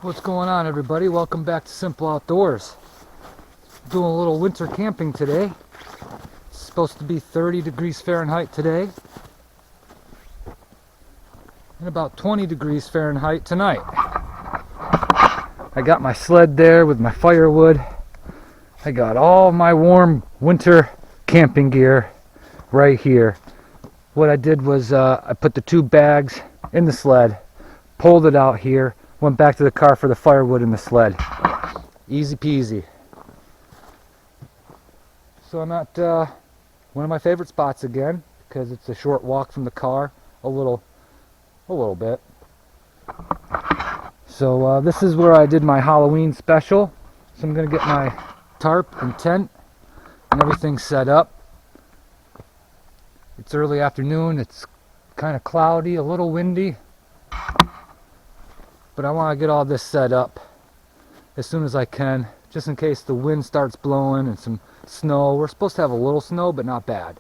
What's going on, everybody? Welcome back to Simple Outdoors. Doing a little winter camping today. It's supposed to be 30 degrees Fahrenheit today and about 20 degrees Fahrenheit tonight. I got my sled there with my firewood. I got all my warm winter camping gear right here. What I did was I put the 2 bags in the sled, pulled it out here, went back to the car for the firewood in the sled. Easy peasy. So I'm at one of my favorite spots again because it's a short walk from the car, a little bit. So this is where I did my Halloween special. So I'm gonna get my tarp and tent and everything set up. It's early afternoon. It's kind of cloudy, a little windy. But I want to get all this set up as soon as I can, just in case the wind starts blowing and some snow. We're supposed to have a little snow, but not bad.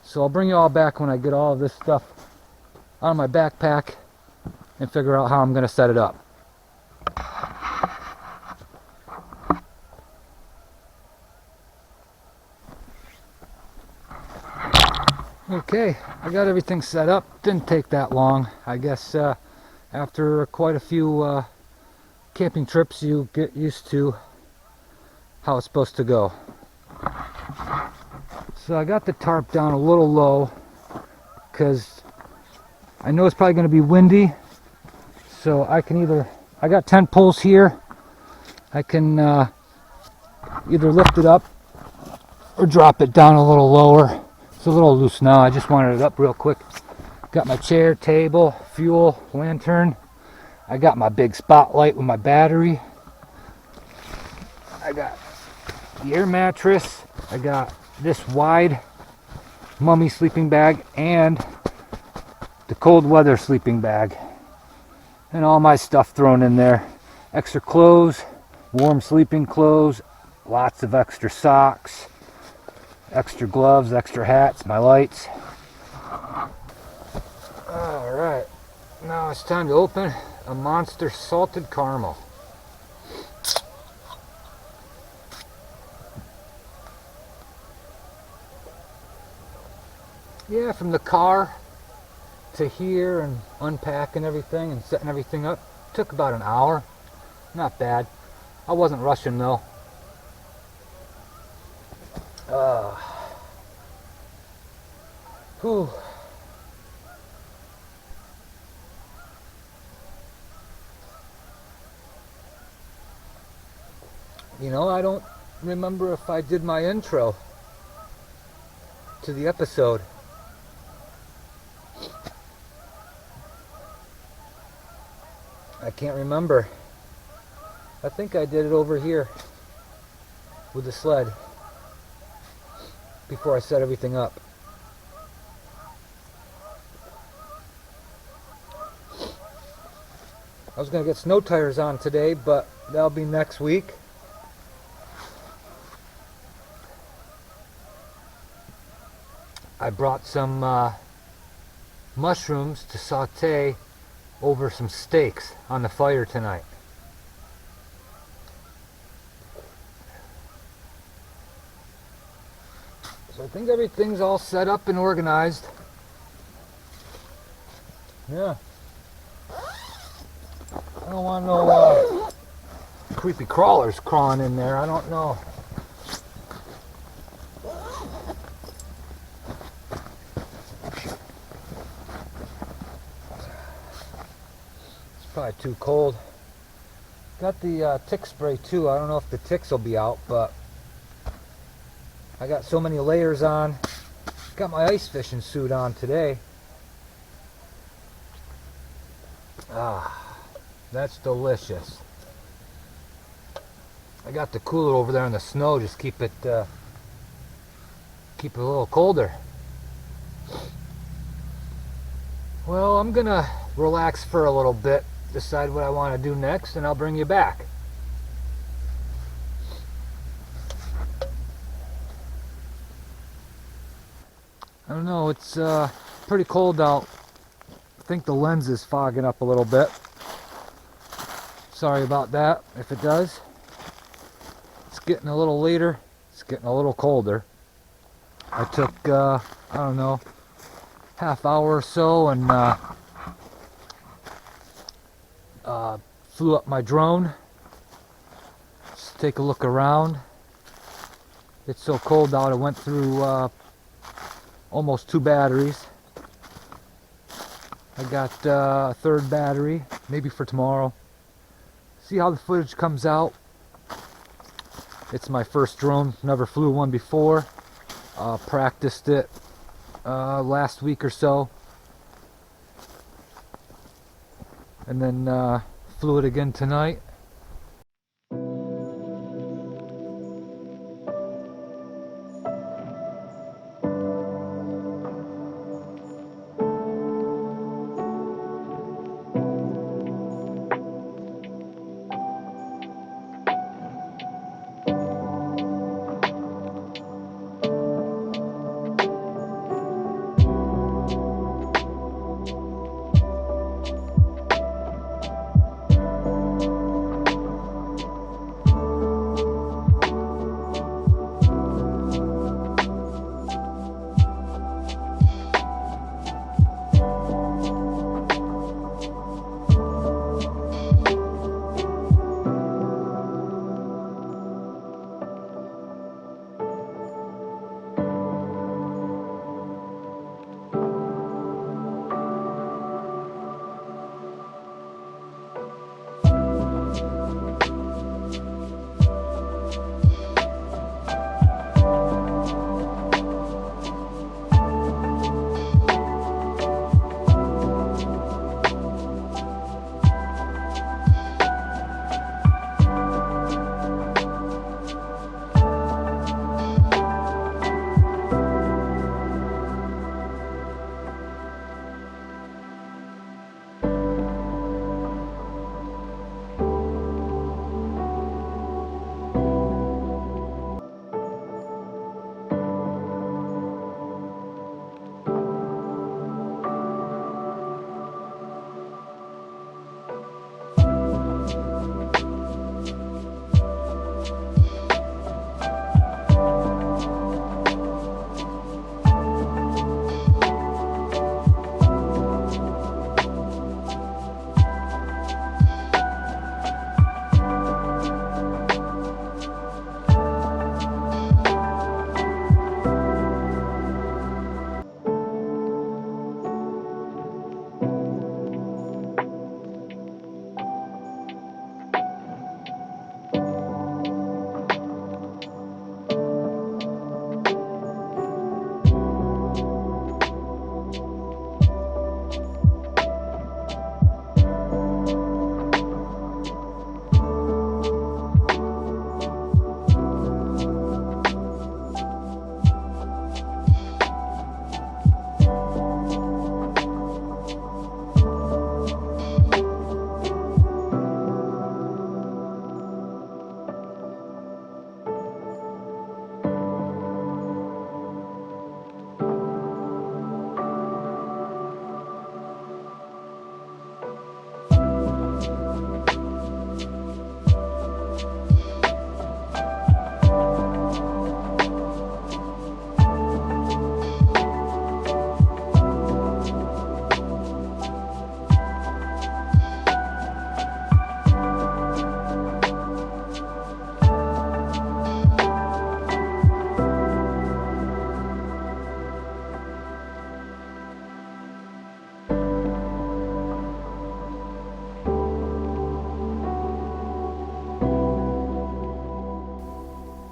So I'll bring you all back when I get all of this stuff out of my backpack and figure out how I'm going to set it up. Okay, I got everything set up. Didn't take that long. I guess after quite a few camping trips, you get used to how it's supposed to go. So I got the tarp down a little low because I know it's probably going to be windy. So I got tent poles here. I can either lift it up or drop it down a little lower. It's a little loose now. I just wanted it up real quick. Got my chair, table, fuel, lantern. I got my big spotlight with my battery. I got the air mattress. I got this wide mummy sleeping bag and the cold weather sleeping bag. And all my stuff thrown in there. Extra clothes, warm sleeping clothes, lots of extra socks, extra gloves, extra hats, my lights. Alright, now it's time to open a monster salted caramel. Yeah, from the car to here and unpacking everything and setting everything up took about an hour. Not bad. I wasn't rushing though. Whew. You know, I don't remember if I did my intro to the episode. I can't remember. I think I did it over here with the sled before I set everything up. I was going to get snow tires on today, but that'll be next week. I brought some mushrooms to saute over some steaks on the fire tonight. So I think everything's all set up and organized. Yeah. I don't want no creepy crawlers crawling in there. I don't know. It's probably too cold. Got the tick spray too. I don't know if the ticks will be out, but I got so many layers on. Got my ice fishing suit on today. That's delicious. I got the cooler over there in the snow, just keep it a little colder. Well, I'm gonna relax for a little bit, decide what I want to do next, and I'll bring you back. I don't know, it's pretty cold out. I think the lens is fogging up a little bit. Sorry about that if it does. It's getting a little later. It's getting a little colder. I took, I don't know, half hour or so and flew up my drone. Just take a look around. It's so cold out, I went through almost 2 batteries. I got a 3rd battery, maybe for tomorrow. See how the footage comes out. It's my first drone, never flew one before. Practiced it last week or so. And then flew it again tonight.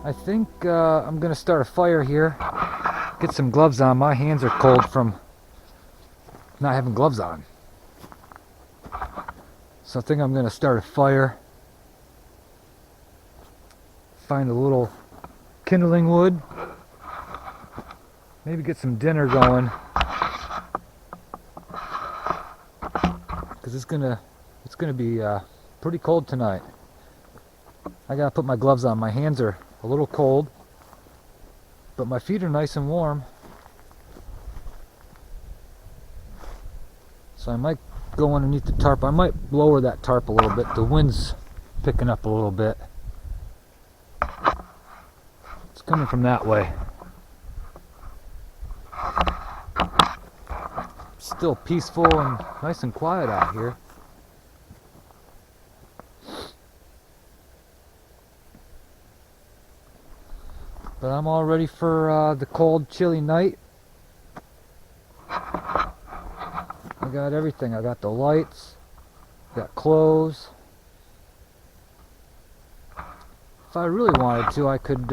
I think I'm gonna start a fire here. Get some gloves on. My hands are cold from not having gloves on. So I think I'm gonna start a fire. Find a little kindling wood. Maybe get some dinner going. Cause it's gonna be pretty cold tonight. I gotta put my gloves on. My hands are a little cold, but my feet are nice and warm. So I might go underneath the tarp. I might lower that tarp a little bit. The wind's picking up a little bit. It's coming from that way. Still peaceful and nice and quiet out here. But I'm all ready for the cold, chilly night. I got everything. I got the lights, got clothes. If I really wanted to, I could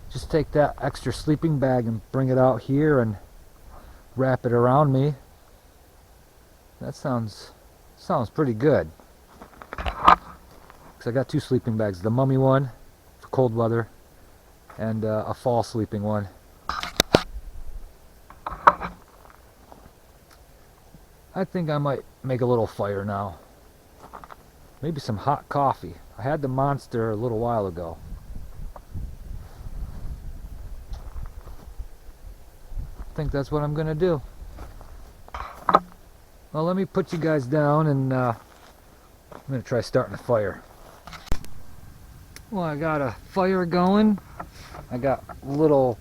just take that extra sleeping bag and bring it out here and wrap it around me. That sounds pretty good. 'Cause I got two sleeping bags, the mummy one for cold weather and a fall sleeping one. I think I might make a little fire now. Maybe some hot coffee. I had the Monster a little while ago. I think that's what I'm gonna do. Well, let me put you guys down and I'm gonna try starting a fire. Well, I got a fire going. I got little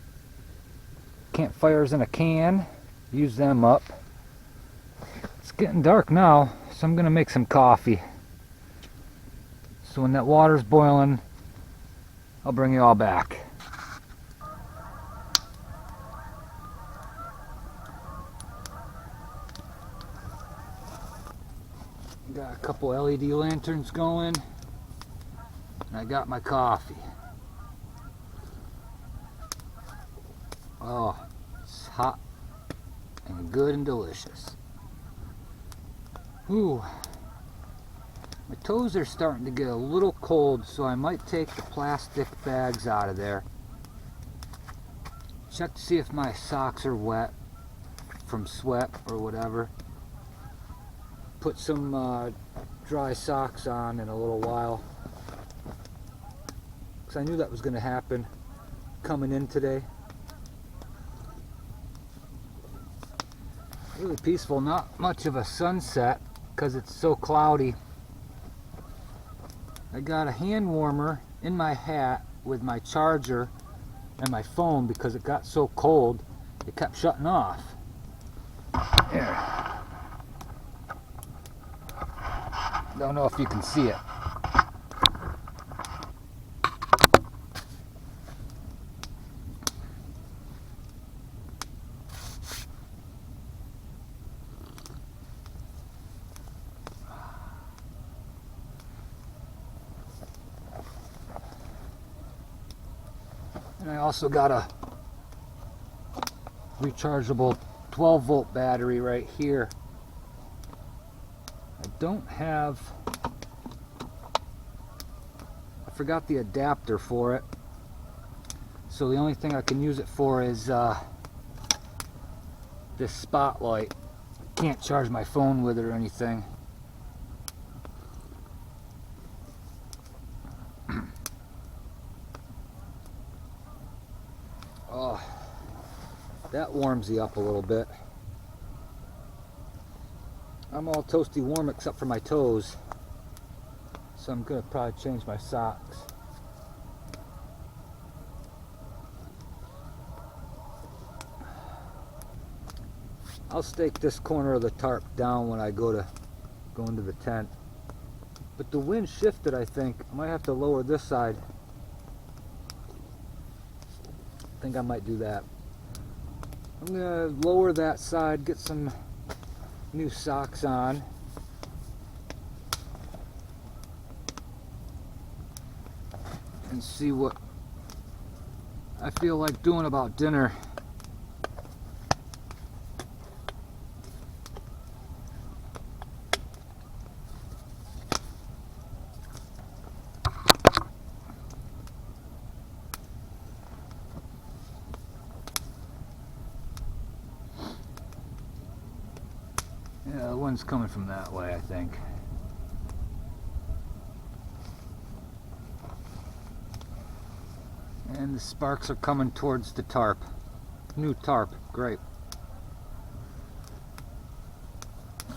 campfires in a can. Use them up. It's getting dark now, so I'm gonna make some coffee. So when that water's boiling, I'll bring you all back. Got a couple LED lanterns going, and I got my coffee. Oh, it's hot and good and delicious. Ooh, my toes are starting to get a little cold, so I might take the plastic bags out of there. Check to see if my socks are wet from sweat or whatever. Put some dry socks on in a little while, because I knew that was going to happen coming in today. Really peaceful, not much of a sunset because it's so cloudy. I got a hand warmer in my hat with my charger and my phone because it got so cold it kept shutting off. There. Don't know if you can see it. And I also got a rechargeable 12-volt battery right here. I don't have, I forgot the adapter for it, so the only thing I can use it for is this spotlight. Can't charge my phone with it or anything. Oh, that warms you up a little bit. I'm all toasty warm except for my toes, so I'm gonna probably change my socks. I'll stake this corner of the tarp down when I go into the tent. But the wind shifted, I think. I might have to lower this side. I think I might do that. I'm gonna lower that side, get some new socks on. And see what I feel like doing about dinner. Yeah, the wind's coming from that way, I think. And the sparks are coming towards the tarp. New tarp, great.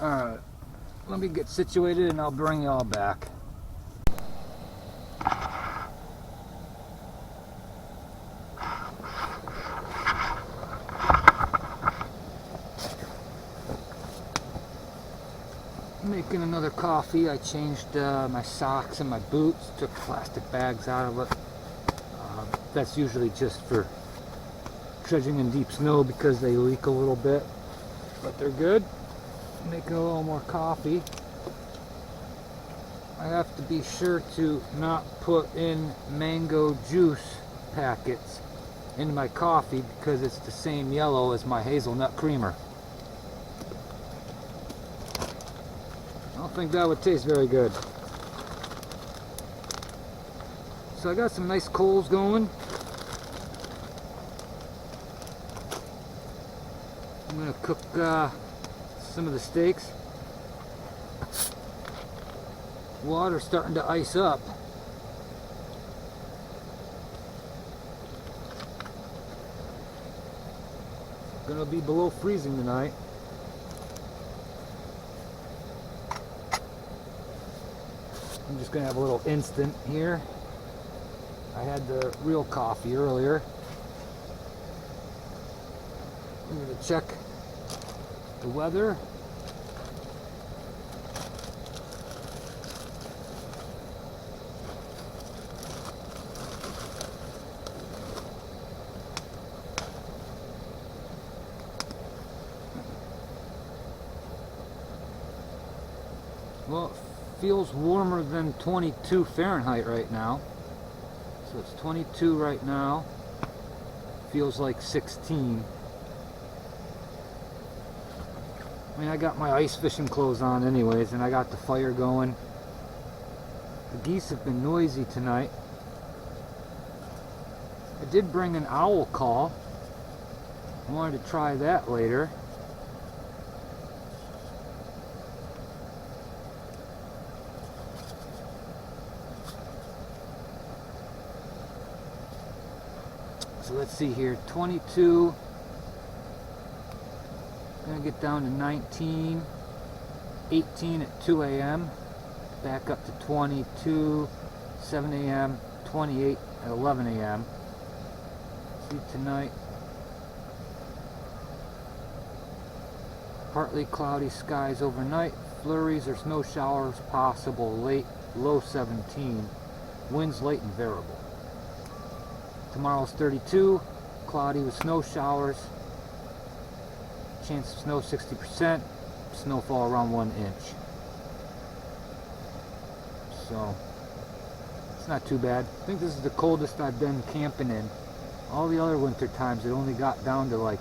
Alright, let me get situated and I'll bring you all back. Making another coffee. I changed my socks and my boots, took plastic bags out of it. That's usually just for trudging in deep snow because they leak a little bit, but they're good. Making a little more coffee. I have to be sure to not put in mango juice packets into my coffee because it's the same yellow as my hazelnut creamer. I don't think that would taste very good. So I got some nice coals going. I'm going to cook some of the steaks. Water's starting to ice up. Gonna be below freezing tonight. I'm just gonna have a little instant here. I had the real coffee earlier. I'm gonna check the weather. Well, it feels warmer than 22 Fahrenheit right now. So it's 22 right now. Feels like 16. I mean, I got my ice fishing clothes on anyways, and I got the fire going. The geese have been noisy tonight. I did bring an owl call. I wanted to try that later. So let's see here, 22, gonna get down to 19, 18 at 2 a.m., back up to 22, 7 a.m., 28 at 11 a.m. See tonight, partly cloudy skies overnight, flurries or snow showers possible late, low 17, winds light and variable. Tomorrow's 32, cloudy with snow showers, chance of snow 60%, snowfall around 1 inch. So, it's not too bad. I think this is the coldest I've been camping in. All the other winter times it only got down to like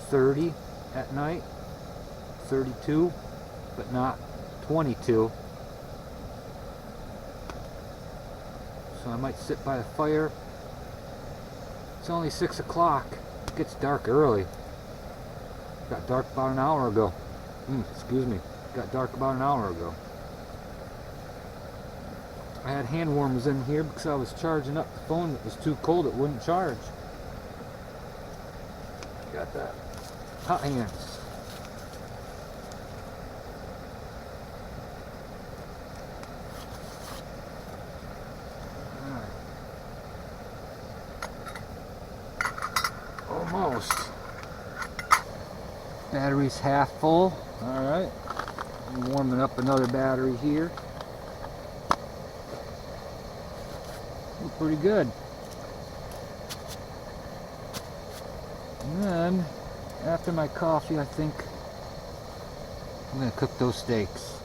30 at night, 32, but not 22. So I might sit by the fire. It's only 6 o'clock. It gets dark early. Got dark about an hour ago. Excuse me. Got dark about an hour ago. I had hand warmers in here because I was charging up the phone that was too cold it wouldn't charge. Got that. Hot hands. Almost. Battery's half full. Alright. I'm warming up another battery here. Look pretty good. And then, after my coffee, I think I'm going to cook those steaks.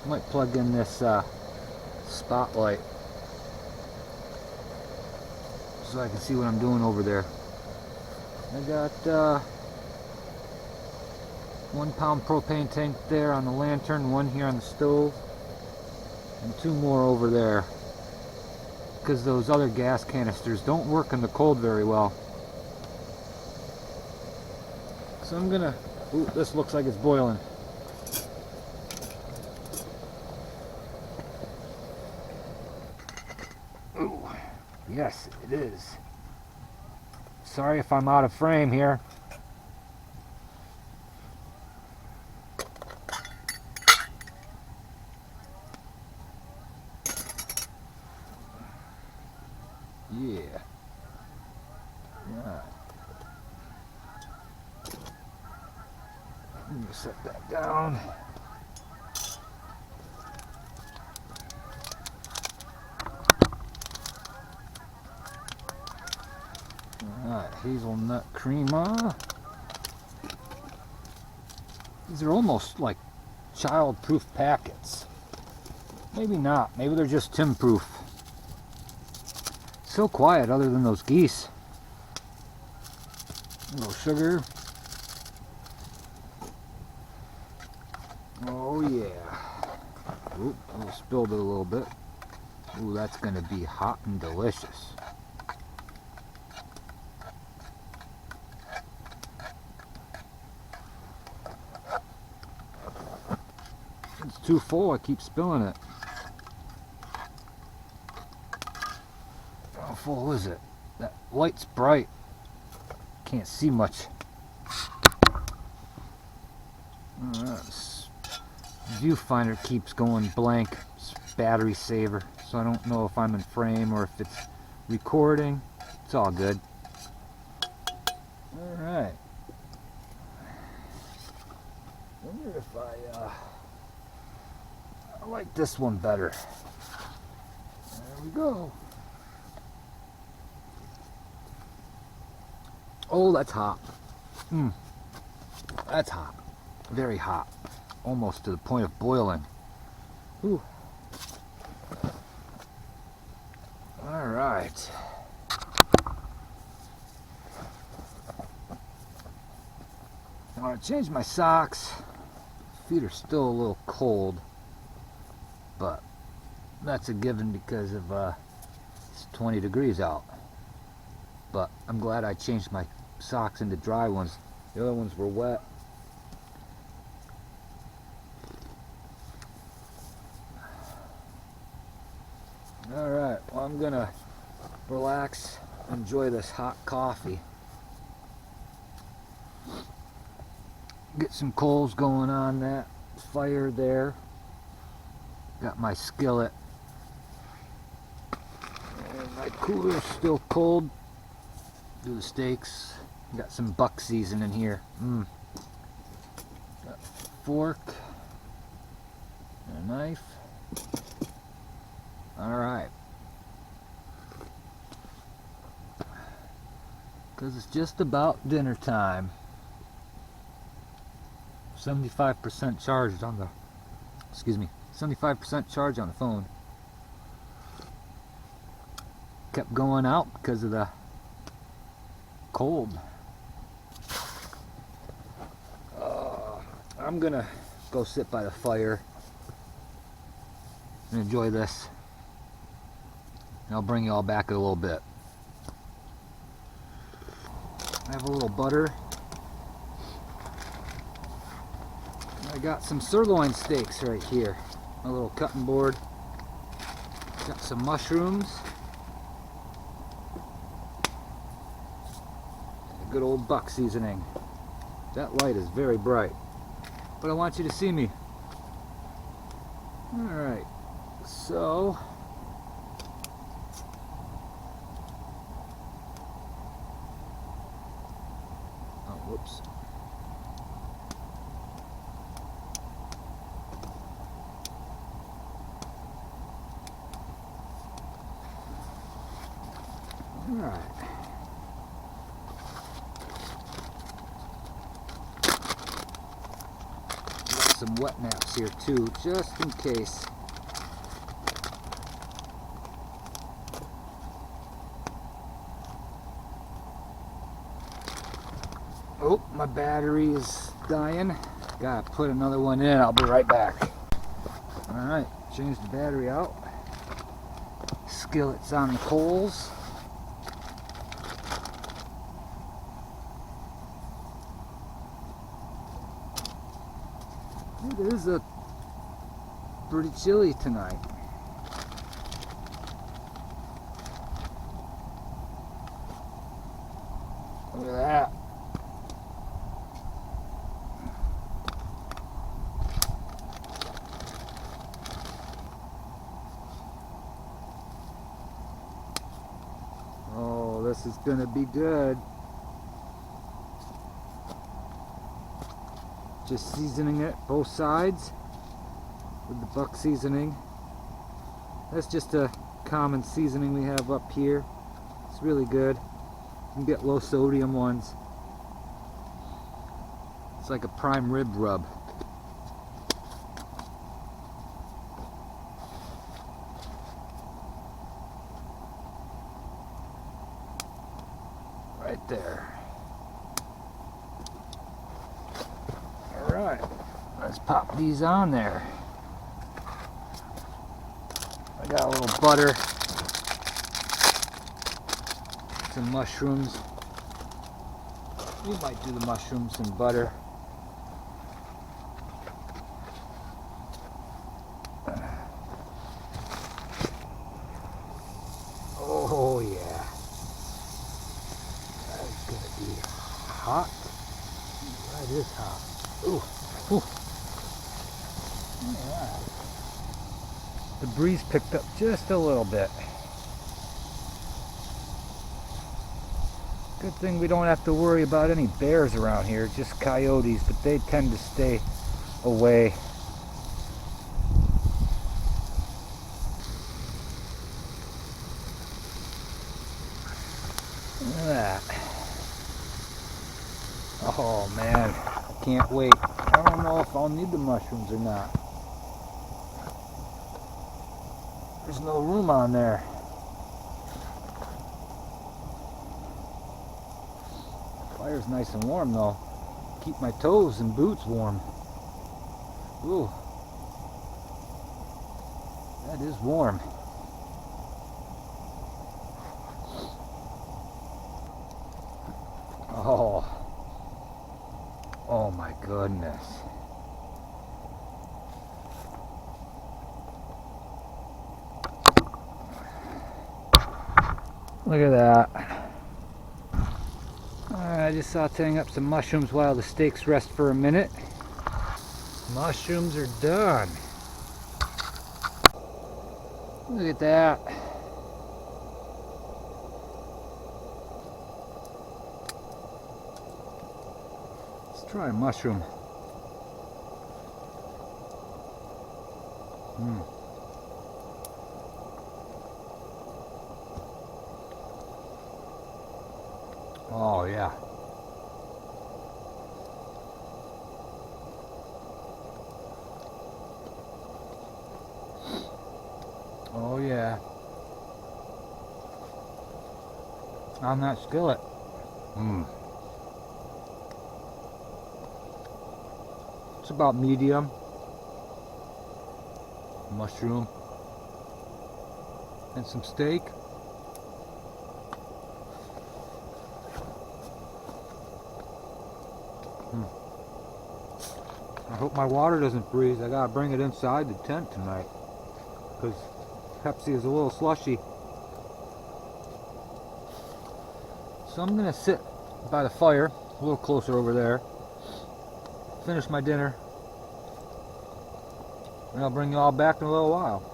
I might plug in this spotlight so I can see what I'm doing over there. I got 1 pound propane tank there on the lantern, 1 here on the stove, and 2 more over there. Because those other gas canisters don't work in the cold very well. So I'm gonna, ooh, this looks like it's boiling. Ooh, yes, it is. Sorry if I'm out of frame here. Yeah. Yeah. I'm gonna set that down. hazelnut crema. These are almost like child-proof packets. Maybe not. Maybe they're just Tim-proof. So quiet other than those geese. A little sugar. Oh yeah. Oop, I spilled it a little bit. Ooh, that's gonna be hot and delicious. It's too full, I keep spilling it. How full is it? That light's bright. Can't see much. Viewfinder keeps going blank. It's battery saver, so I don't know if I'm in frame or if it's recording. It's all good. Alright. Wonder if I like this one better. There we go. Oh, that's hot. That's hot. Very hot. Almost to the point of boiling. Ooh. All right. I want to change my socks. Feet are still a little cold, but that's a given because of it's 20 degrees out. But I'm glad I changed my socks into dry ones. The other ones were wet. Alright, well, I'm gonna relax, enjoy this hot coffee. Get some coals going on that fire there. Got my skillet. And my cooler's still cold. Do the steaks. Got some buck seasoning here. Got a fork and a knife. Alright. Because it's just about dinner time. 75% charged on the, 75% charge on the phone. Kept going out because of the cold. I'm gonna go sit by the fire and enjoy this. And I'll bring you all back in a little bit. I have a little butter. I got some sirloin steaks right here. A little cutting board. Got some mushrooms. A good old buck seasoning. That light is very bright, but I want you to see me. Alright, so whoops. Alright. Got some wet naps here too, just in case. Oh, my battery is dying. Gotta put another one in. I'll be right back. Alright, change the battery out. Skillet's on the coals. It is pretty chilly tonight. Look at that. Oh, this is gonna be good. Just seasoning it both sides with the buck seasoning. That's just a common seasoning we have up here. It's really good. can get low sodium ones. It's like a prime rib rub. Right there. Alright, let's pop these on there. I got a little butter, some mushrooms. We might do the mushrooms and butter. Oh yeah. That's gonna be hot. That is hot. Ooh. Ooh. Yeah. The breeze picked up just a little bit. Good thing we don't have to worry about any bears around here, just coyotes, but they tend to stay away. Look at that. Oh man, I can't wait. I don't know if I'll need the mushrooms or not. There's no room on there. Fire's nice and warm though. Keep my toes and boots warm. Ooh. That is warm. Oh. Oh my goodness. Look at that. Alright, just sauteing up some mushrooms while the steaks rest for a minute. Mushrooms are done. Look at that. Let's try a mushroom. Oh yeah. Oh yeah. On that skillet. It's about medium. Mushroom. And some steak. I hope my water doesn't freeze. I gotta bring it inside the tent tonight because Pepsi is a little slushy. So I'm gonna sit by the fire, a little closer over there, finish my dinner, and I'll bring you all back in a little while.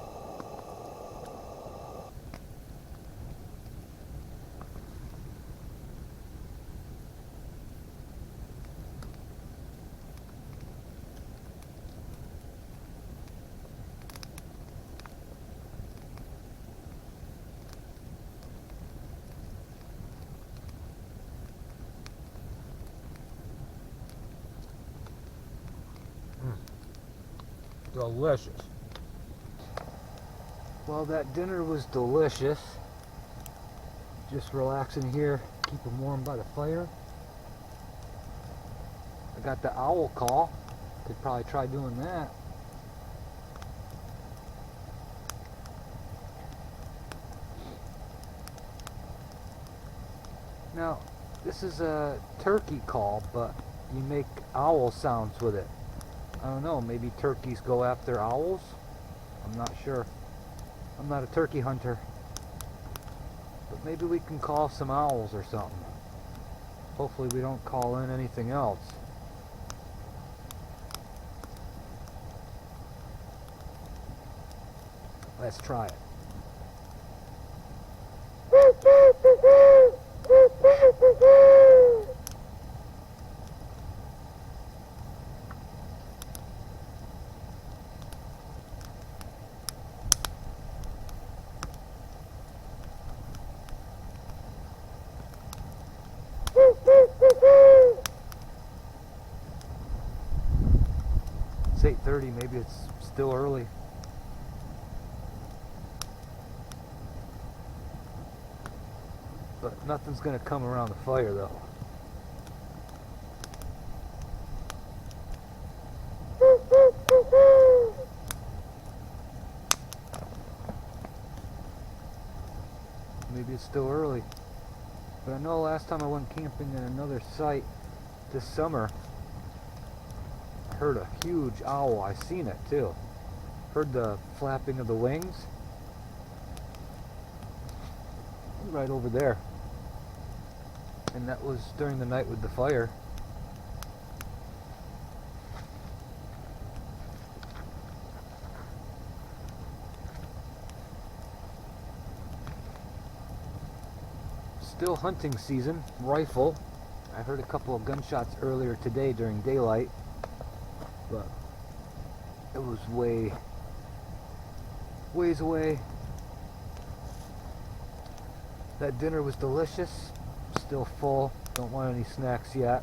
Delicious. Well, that dinner was delicious. Just relaxing here, keep them warm by the fire. I got the owl call. Could probably try doing that. Now, this is a turkey call, but you make owl sounds with it. I don't know, maybe turkeys go after owls? I'm not sure. I'm not a turkey hunter. But maybe we can call some owls or something. Hopefully we don't call in anything else. Let's try it. It's 8:30, maybe it's still early. But nothing's gonna come around the fire though. Maybe it's still early. But I know last time I went camping in another site this summer, I heard a huge owl. I seen it too. Heard the flapping of the wings. Right over there. And that was during the night with the fire. Still hunting season, rifle. I heard a couple of gunshots earlier today during daylight, but it was ways away. That dinner was delicious. Still full. Don't want any snacks yet.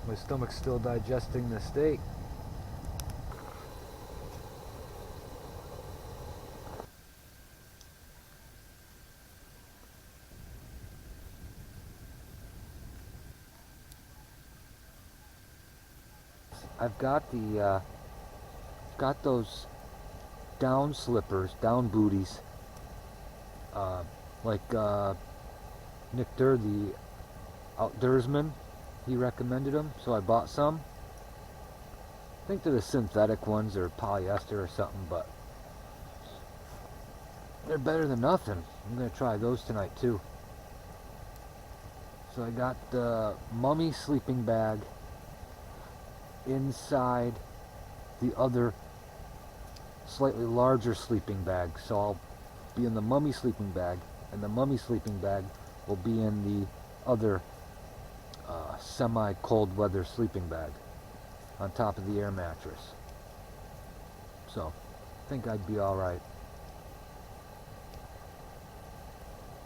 My stomach's still digesting the steak. I've got got those down slippers, down booties, like Nick Durr, the outdoorsman, he recommended them, so I bought some. I think they're the synthetic ones or polyester or something, but they're better than nothing. I'm gonna try those tonight too. So I got the mummy sleeping bag inside the other slightly larger sleeping bag, so I'll be in the mummy sleeping bag, and the mummy sleeping bag will be in the other semi-cold weather sleeping bag on top of the air mattress. So I think I'd be alright.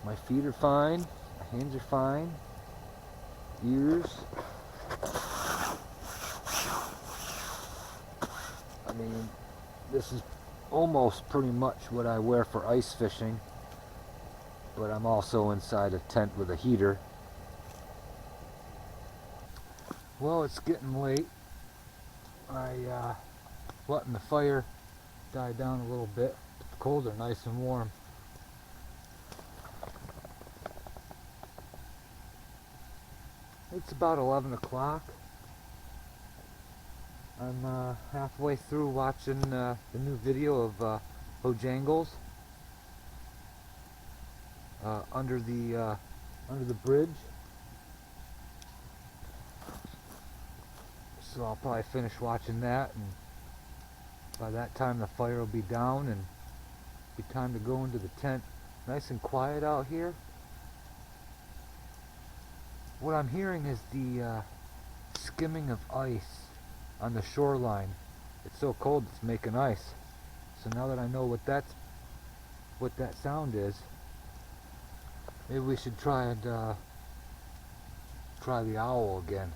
My feet are fine, my hands are fine, ears. I mean, this is almost pretty much what I wear for ice fishing, but I'm also inside a tent with a heater. Well, it's getting late. Letting the fire die down a little bit, but the coals are nice and warm. It's about 11 o'clock. I'm halfway through watching the new video of Bojangles under the bridge. So I'll probably finish watching that, and by that time the fire will be down and be time to go into the tent. Nice and quiet out here. What I'm hearing is the skimming of ice on the shoreline. It's so cold it's making ice. So now that I know what that sound is, maybe we should try and try the owl again.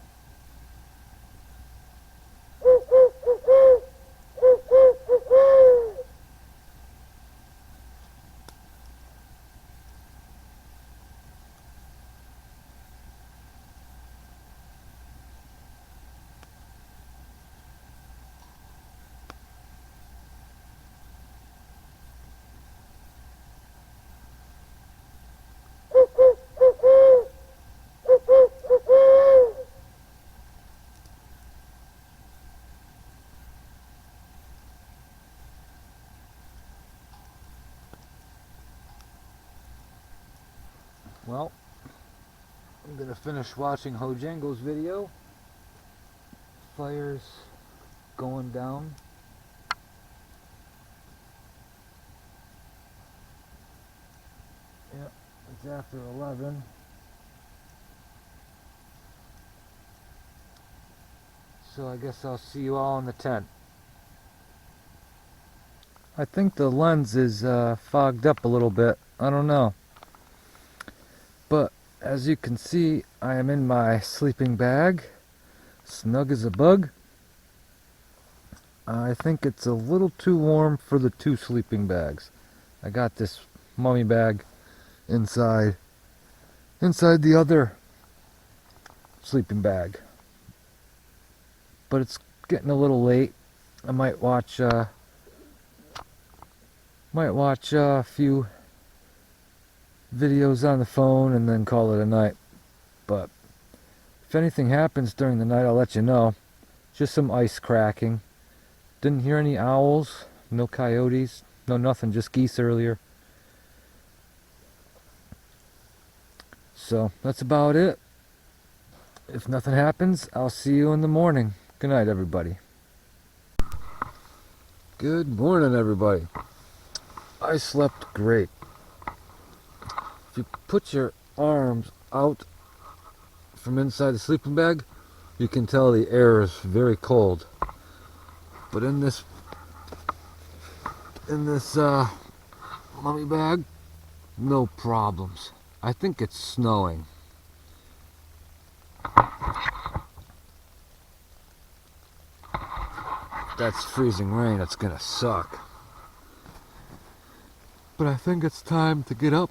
Well, I'm gonna finish watching Bojangles' video. Fire's going down. Yep, it's after 11. So I guess I'll see you all in the tent. I think the lens is fogged up a little bit. I don't know. But as you can see, I am in my sleeping bag. Snug as a bug. I think it's a little too warm for the 2 sleeping bags. I got this mummy bag inside the other sleeping bag. But it's getting a little late. I might watch a few videos on the phone and then call it a night. But if anything happens during the night, I'll let you know. Just some ice cracking. Didn't hear any owls, no coyotes, no nothing, just geese earlier. So that's about it. If nothing happens, I'll see you in the morning. Good night, everybody. Good morning, everybody. I slept great. If you put your arms out from inside the sleeping bag, you can tell the air is very cold. But in this mummy bag, no problems. I think it's snowing. That's freezing rain. It's gonna suck. But I think it's time to get up.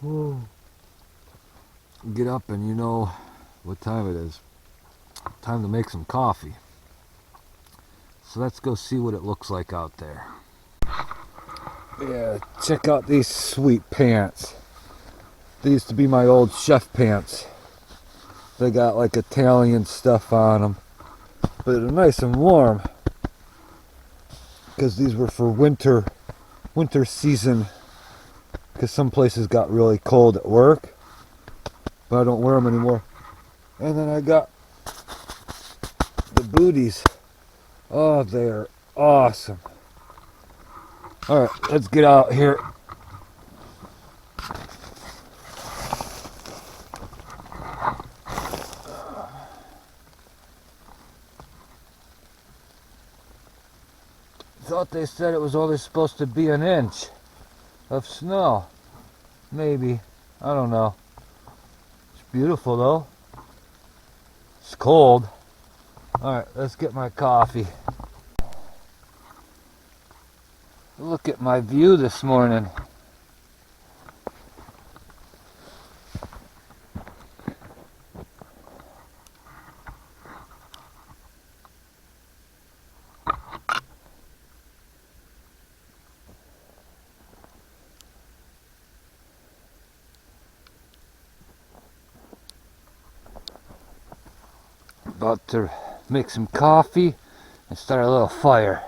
Whoa. Get up, and you know what time it is. Time to make some coffee. So let's go see what it looks like out there. Yeah, check out these sweet pants. They used to be my old chef pants. They got like Italian stuff on them. But they're nice and warm. Because these were for winter season. Because some places got really cold at work. But I don't wear them anymore. And then I got the booties. Oh, they're awesome. Alright, let's get out here. Thought they said it was only supposed to be an inch of snow. Maybe. I don't know. It's beautiful though. It's cold. Alright, let's get my coffee. Look at my view this morning. About to make some coffee and start a little fire.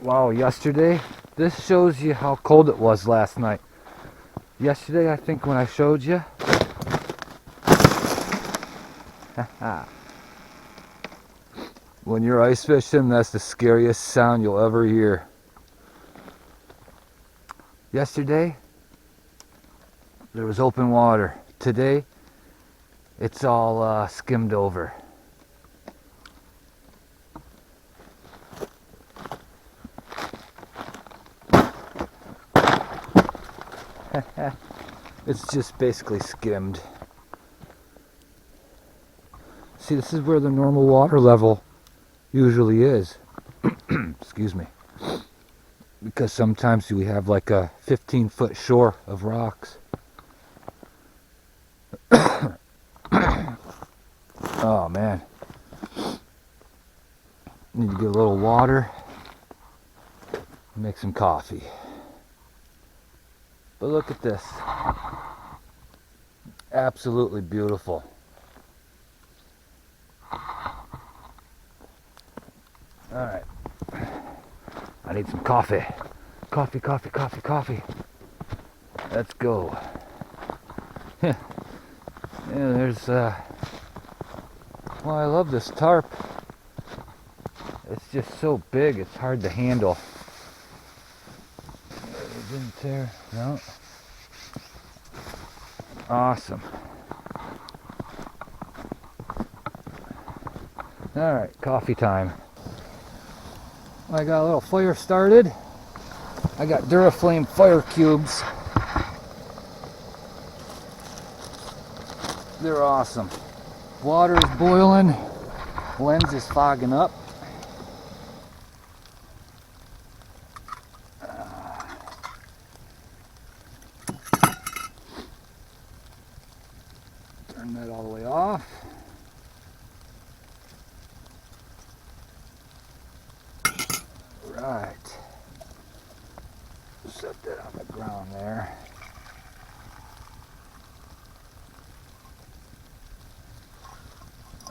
Wow, yesterday, this shows you how cold it was last night. Yesterday, I think when I showed you, when you're ice fishing, that's the scariest sound you'll ever hear. Yesterday, there was open water. Today, it's all skimmed over. It's just basically skimmed. See, this is where the normal water level usually is. Excuse me. Because sometimes we have like a 15-foot shore of rocks. Oh man. Need to get a little water. Make some coffee. But look at this. Absolutely beautiful. Alright. I need some coffee. Coffee, coffee, coffee, coffee. Let's go. Yeah, there's well, I love this tarp. It's just so big, it's hard to handle. It didn't tear, no. Awesome. Alright, coffee time. I got a little fire started. I got Duraflame fire cubes. They're awesome. Water is boiling. Lens is fogging up. Turn that all the way off. Right. Set that on the ground there.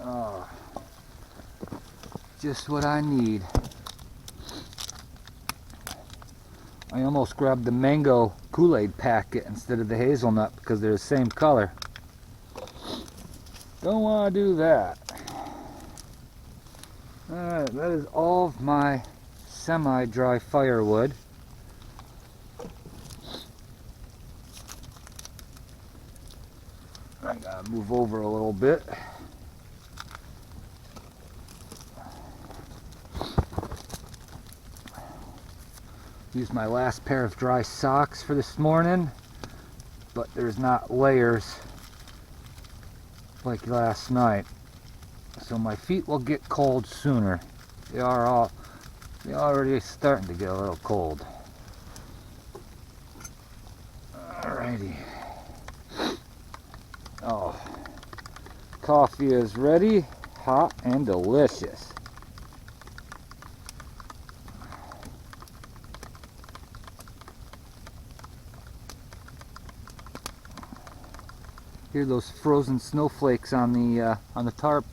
Oh, just what I need. I almost grabbed the mango Kool-Aid packet instead of the hazelnut because they're the same color. Don't want to do that. Alright, that is all of my semi-dry firewood. I gotta move over a little bit. Used my last pair of dry socks for this morning, but there's not layers like last night, so my feet will get cold sooner. They're already starting to get a little cold. Alrighty. Oh, coffee is ready, hot and delicious. Hear those frozen snowflakes on the tarp.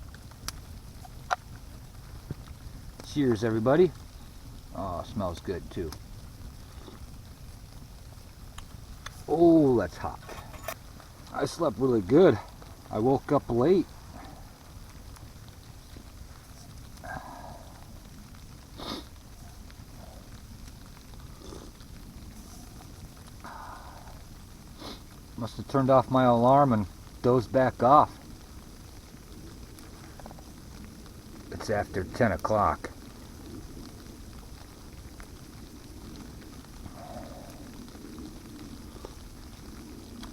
Cheers, everybody. Oh, smells good too. Oh, that's hot. I slept really good. I woke up late. Must have turned off my alarm and dozed back off. It's after 10 o'clock.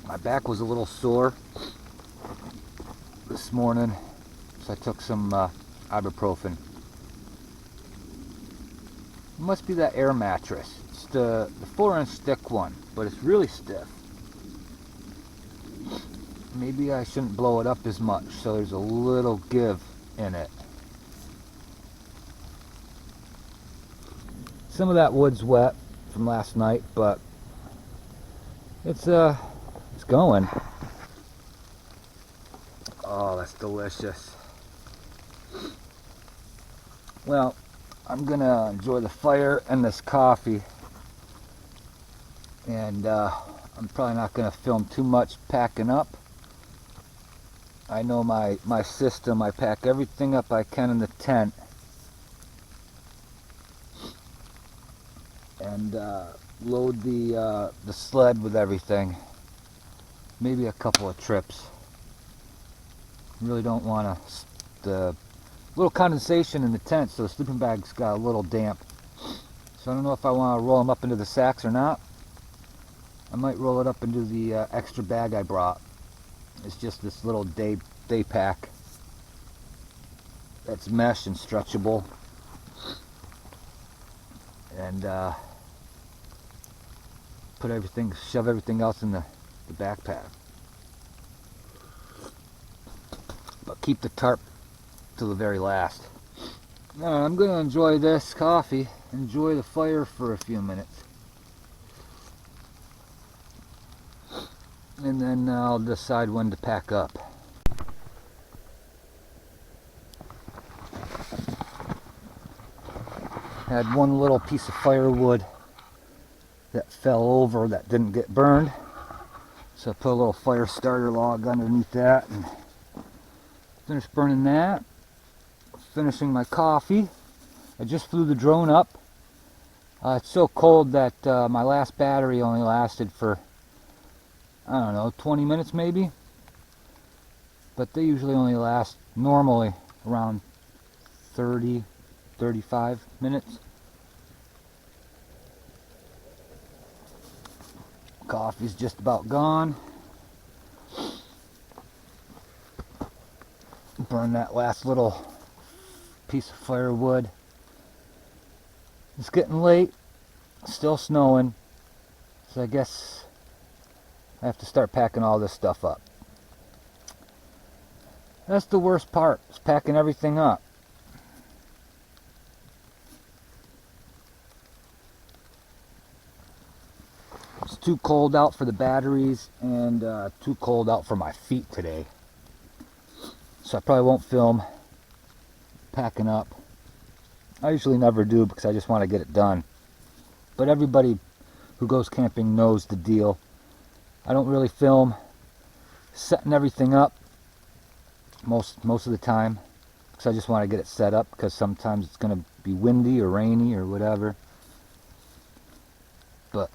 My back was a little sore this morning, so I took some ibuprofen. It must be that air mattress. It's the 4-inch thick one, but it's really stiff. Maybe I shouldn't blow it up as much, so there's a little give in it. Some of that wood's wet from last night, but it's going. Oh, that's delicious. Well, I'm gonna enjoy the fire and this coffee, and I'm probably not gonna film too much packing up. I know my system. I pack everything up I can in the tent, and load the sled with everything. Maybe a couple of trips. Really don't want the little condensation in the tent, so the sleeping bag's got a little damp. So I don't know if I want to roll them up into the sacks or not. I might roll it up into the extra bag I brought. It's just this little day pack that's mesh and stretchable, and shove everything else in the backpack, but keep the tarp till the very last. I'm gonna enjoy this coffee, enjoy the fire for a few minutes, and then I'll decide when to pack up. Had one little piece of firewood that fell over that didn't get burned, so I put a little fire starter log underneath that and finished burning that. Finishing my coffee. I just flew the drone up. It's so cold that my last battery only lasted for, I don't know, 20 minutes maybe, but they usually only last normally around 35 minutes. Coffee's just about gone. burn that last little piece of firewood. It's getting late, still snowing, so I guess I have to start packing all this stuff up. That's the worst part, is packing everything up. It's too cold out for the batteries and too cold out for my feet today. So I probably won't film packing up. I usually never do because I just want to get it done. But everybody who goes camping knows the deal. I don't really film setting everything up most of the time because I just want to get it set up, because sometimes it's going to be windy or rainy or whatever. But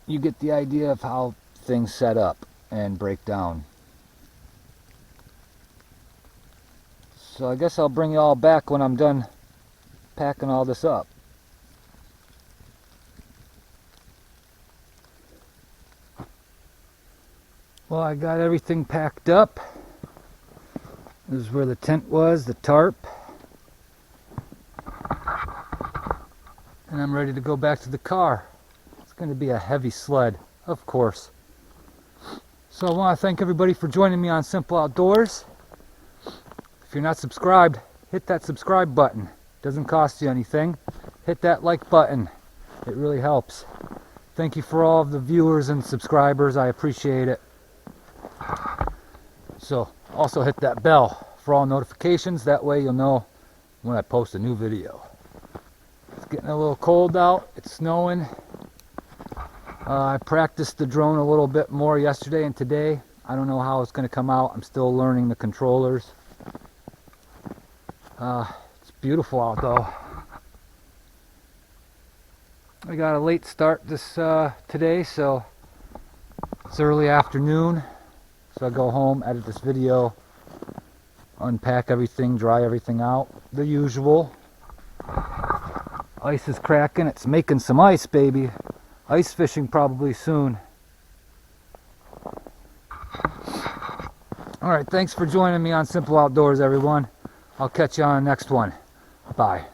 you get the idea of how things set up and break down. So I guess I'll bring you all back when I'm done packing all this up. Well, I got everything packed up. This is where the tent was, the tarp. And I'm ready to go back to the car. It's going to be a heavy sled, of course. So I want to thank everybody for joining me on Simple Outdoors. If you're not subscribed, hit that subscribe button. Doesn't cost you anything. Hit that like button. It really helps. Thank you for all of the viewers and subscribers. I appreciate it. So also hit that bell for all notifications. That way you'll know when I post a new video. It's getting a little cold out. It's snowing. I practiced the drone a little bit more yesterday and today. I don't know how it's going to come out. I'm still learning the controllers. It's beautiful out though. I got a late start today, so it's early afternoon. So I go home, edit this video, unpack everything, dry everything out, the usual. Ice is cracking. It's making some ice, baby. Ice fishing probably soon. Alright, thanks for joining me on Simple Outdoors, everyone. I'll catch you on the next one. Bye.